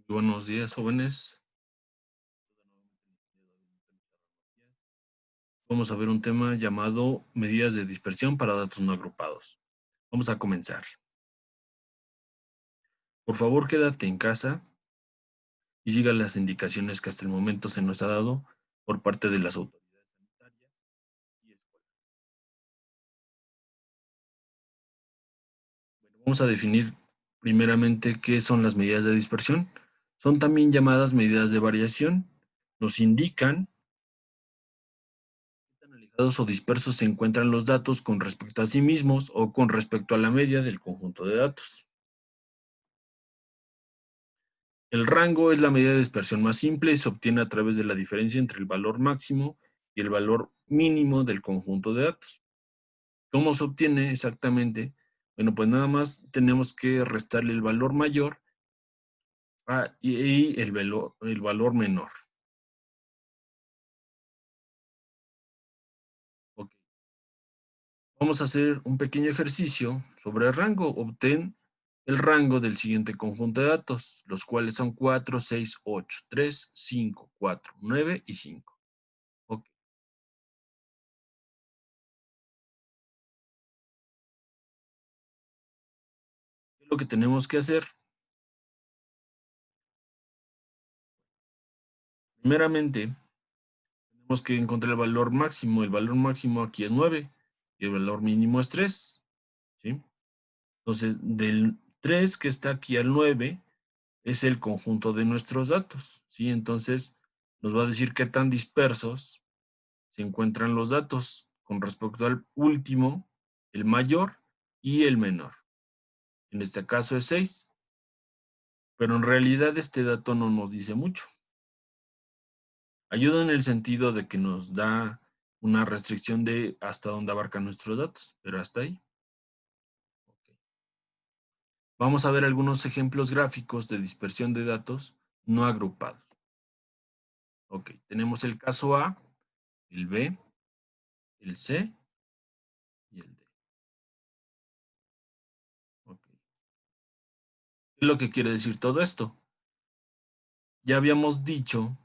Buenos días, jóvenes. Vamos a ver un tema llamado medidas de dispersión para datos no agrupados. Vamos a comenzar. Por favor, quédate en casa y siga las indicaciones que hasta el momento se nos ha dado por parte de las autoridades sanitarias y escuelas. Bueno, vamos a definir primeramente qué son las medidas de dispersión. Son también llamadas medidas de variación. Nos indican qué tan alejados o dispersos se encuentran los datos con respecto a sí mismos o con respecto a la media del conjunto de datos. El rango es la medida de dispersión más simple y se obtiene a través de la diferencia entre el valor máximo y el valor mínimo del conjunto de datos. ¿Cómo se obtiene exactamente? Bueno, pues nada más tenemos que restarle el valor mayor y el valor menor. Ok. Vamos a hacer un pequeño ejercicio sobre el rango. Obtén el rango del siguiente conjunto de datos, los cuales son 4, 6, 8, 3, 5, 4, 9 y 5. Ok. ¿Qué es lo que tenemos que hacer? Primeramente, tenemos que encontrar el valor máximo. El valor máximo aquí es 9 y el valor mínimo es 3, ¿sí? Entonces, del 3 que está aquí al 9 es el conjunto de nuestros datos, ¿sí? Entonces, nos va a decir qué tan dispersos se encuentran los datos con respecto al último, el mayor y el menor. En este caso es 6, pero en realidad este dato no nos dice mucho. Ayuda en el sentido de que nos da una restricción de hasta dónde abarcan nuestros datos, pero hasta ahí. Ok. Vamos a ver algunos ejemplos gráficos de dispersión de datos no agrupados. Ok, tenemos el caso A, el B, el C y el D. Ok. ¿Qué es lo que quiere decir todo esto? Ya habíamos dicho,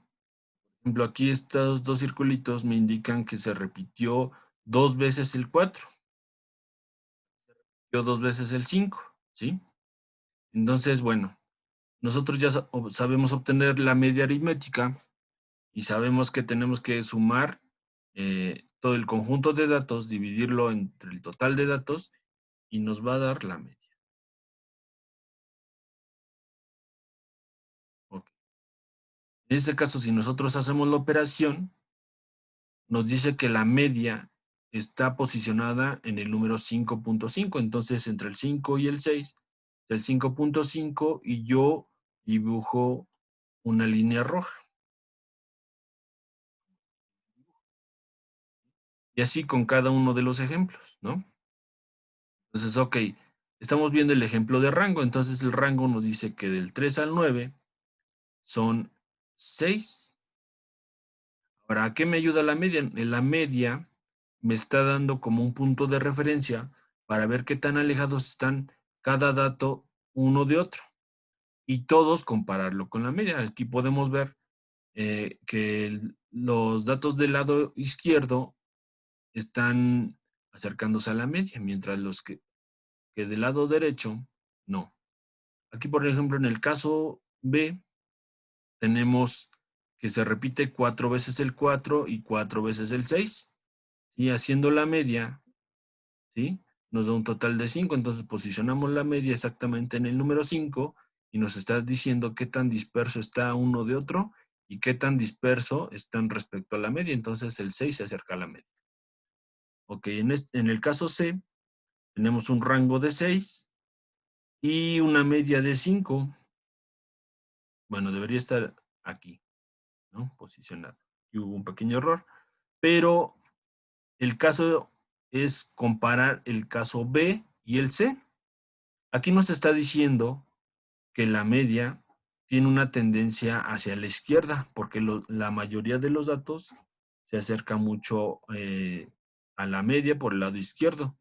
por ejemplo, aquí estos dos circulitos me indican que se repitió dos veces el 4, yo dos veces el 5, ¿sí? Entonces, bueno, nosotros ya sabemos obtener la media aritmética y sabemos que tenemos que sumar todo el conjunto de datos, dividirlo entre el total de datos y nos va a dar la media. Ok. En este caso, si nosotros hacemos la operación, nos dice que la media está posicionada en el número 5.5, entonces entre el 5 y el 6, el 5.5 y yo dibujo una línea roja. Y así con cada uno de los ejemplos, ¿no? Entonces, ok, estamos viendo el ejemplo de rango. Entonces, el rango nos dice que del 3 al 9 son 6. Ahora, ¿a qué me ayuda la media? En la media me está dando como un punto de referencia para ver qué tan alejados están cada dato uno de otro. Y todos compararlo con la media. Aquí podemos ver que los datos del lado izquierdo están acercándose a la media, mientras los que del lado derecho no. Aquí, por ejemplo, en el caso B, tenemos que se repite 4 veces el 4 y 4 veces el 6. Y haciendo la media, ¿sí? Nos da un total de 5. Entonces posicionamos la media exactamente en el número 5 y nos está diciendo qué tan disperso está uno de otro y qué tan disperso están respecto a la media. Entonces el 6 se acerca a la media. Ok, en el caso C, tenemos un rango de 6 y una media de 5. Bueno, debería estar aquí, ¿no? Posicionado. Y hubo un pequeño error, pero el caso es comparar el caso B y el C. Aquí nos está diciendo que la media tiene una tendencia hacia la izquierda, porque la mayoría de los datos se acerca mucho a la media por el lado izquierdo.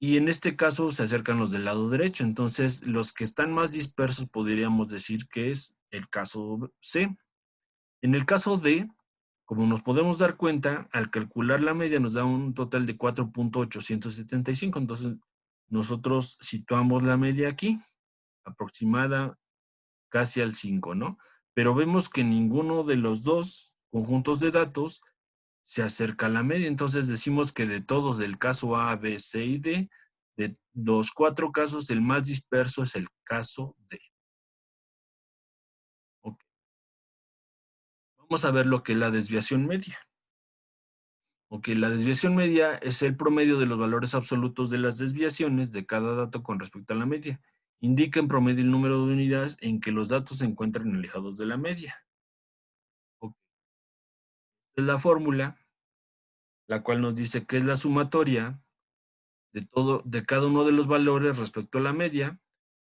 Y en este caso se acercan los del lado derecho. Entonces, los que están más dispersos podríamos decir que es el caso C. En el caso D, como nos podemos dar cuenta, al calcular la media nos da un total de 4.875. Entonces, nosotros situamos la media aquí, aproximada casi al 5, ¿no? Pero vemos que ninguno de los dos conjuntos de datos se acerca a la media. Entonces decimos que de todos, del caso A, B, C y D, de los 4 casos, el más disperso es el caso D. Ok. Vamos a ver lo que es la desviación media. Ok, la desviación media es el promedio de los valores absolutos de las desviaciones de cada dato con respecto a la media. Indica en promedio el número de unidades en que los datos se encuentran alejados de la media. Ok. Es la fórmula, la cual nos dice que es la sumatoria de cada uno de los valores respecto a la media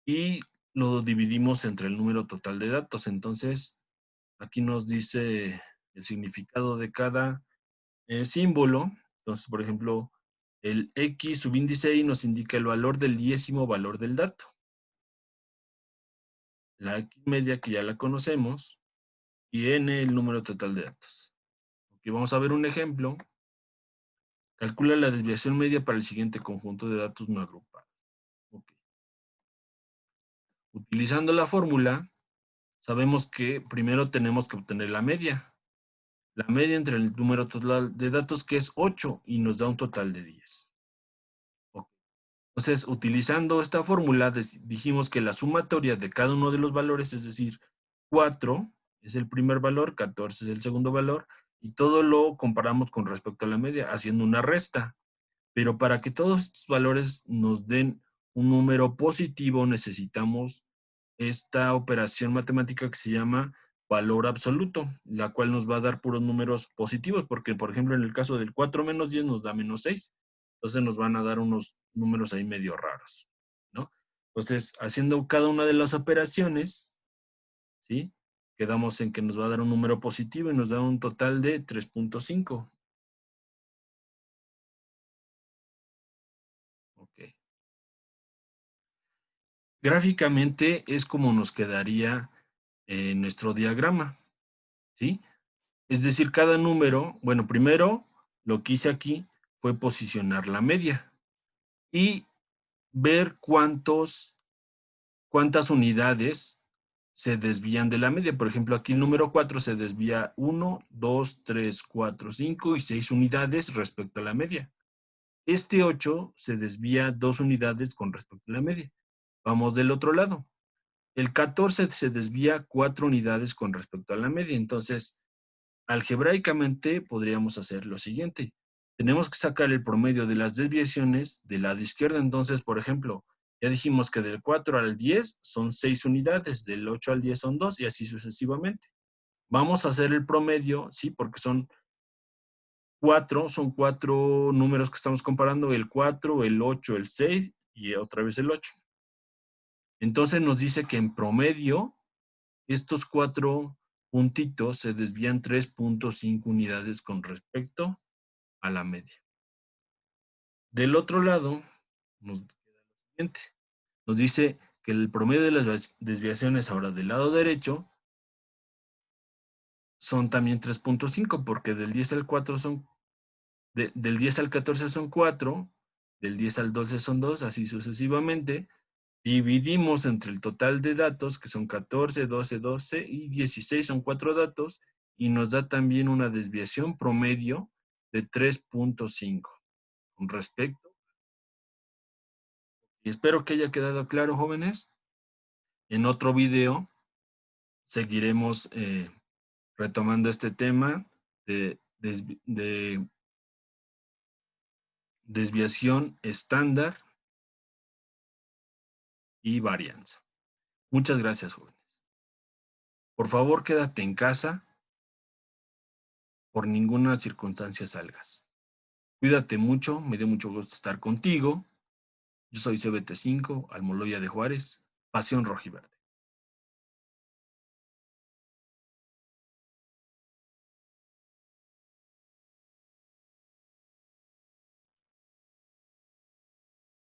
y lo dividimos entre el número total de datos. Entonces, aquí nos dice el significado de cada símbolo. Entonces, por ejemplo, el X subíndice Y nos indica el valor del diésimo valor del dato. La X media, que ya la conocemos, y N el número total de datos. Aquí vamos a ver un ejemplo. Calcula la desviación media para el siguiente conjunto de datos no agrupados. Okay. Utilizando la fórmula, sabemos que primero tenemos que obtener la media. La media entre el número total de datos, que es 8, y nos da un total de 10. Okay. Entonces, utilizando esta fórmula, dijimos que la sumatoria de cada uno de los valores, es decir, 4 es el primer valor, 14 es el segundo valor, y todo lo comparamos con respecto a la media, haciendo una resta. Pero para que todos estos valores nos den un número positivo, necesitamos esta operación matemática que se llama valor absoluto, la cual nos va a dar puros números positivos, porque por ejemplo en el caso del 4 menos 10 nos da menos 6. Entonces nos van a dar unos números ahí medio raros, ¿no? Entonces, haciendo cada una de las operaciones, ¿sí? Quedamos en que nos va a dar un número positivo y nos da un total de 3.5. Ok. Gráficamente es como nos quedaría nuestro diagrama, ¿sí? Es decir, cada número, bueno, primero lo que hice aquí fue posicionar la media y ver cuántas unidades se desvían de la media. Por ejemplo, aquí el número 4 se desvía 1, 2, 3, 4, 5 y 6 unidades respecto a la media. Este 8 se desvía 2 unidades con respecto a la media. Vamos del otro lado. El 14 se desvía 4 unidades con respecto a la media. Entonces, algebraicamente podríamos hacer lo siguiente. Tenemos que sacar el promedio de las desviaciones del lado izquierdo. Entonces, por ejemplo, ya dijimos que del 4 al 10 son 6 unidades, del 8 al 10 son 2 y así sucesivamente. Vamos a hacer el promedio, ¿sí? Porque son 4 números que estamos comparando, el 4, el 8, el 6 y otra vez el 8. Entonces nos dice que en promedio estos 4 puntitos se desvían 3.5 unidades con respecto a la media. Del otro lado, nos queda lo siguiente. Nos dice que el promedio de las desviaciones ahora del lado derecho son también 3.5, porque del 10 al 4 son, del 10 al 14 son 4, del 10 al 12 son 2, así sucesivamente. Dividimos entre el total de datos, que son 14, 12, 12 y 16, son 4 datos, y nos da también una desviación promedio de 3.5 con respecto. Y espero que haya quedado claro, jóvenes. En otro video seguiremos retomando este tema de desviación estándar y varianza. Muchas gracias, jóvenes. Por favor, quédate en casa. Por ninguna circunstancia salgas. Cuídate mucho, me dio mucho gusto estar contigo. Yo soy CBT5, Almoloya de Juárez, Pasión Rojiverde.